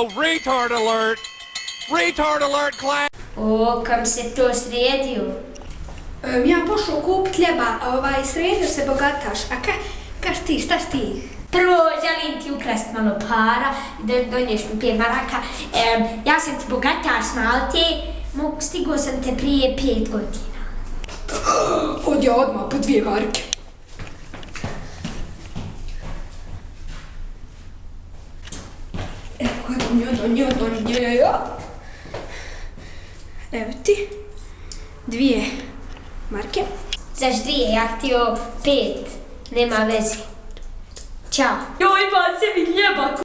Uh-oh, retard alert! Retard alert, class! O, kam se to sredio? Ja pošao kupit ljeba, sredio se bogataš. A kaš ti, šta si ti? Prvo želim ti ukrast malo para, donješ mi 5 maraka. Ja sam ti bogataš s Malte, stigo sam te prije 5 godina. Od ja odmah po 2 marke. Evo, donio. Evo ti, 2 marke. Zaš 2, ja htio 5, nema veze. Ćao. Joj, ima se mi ljeba.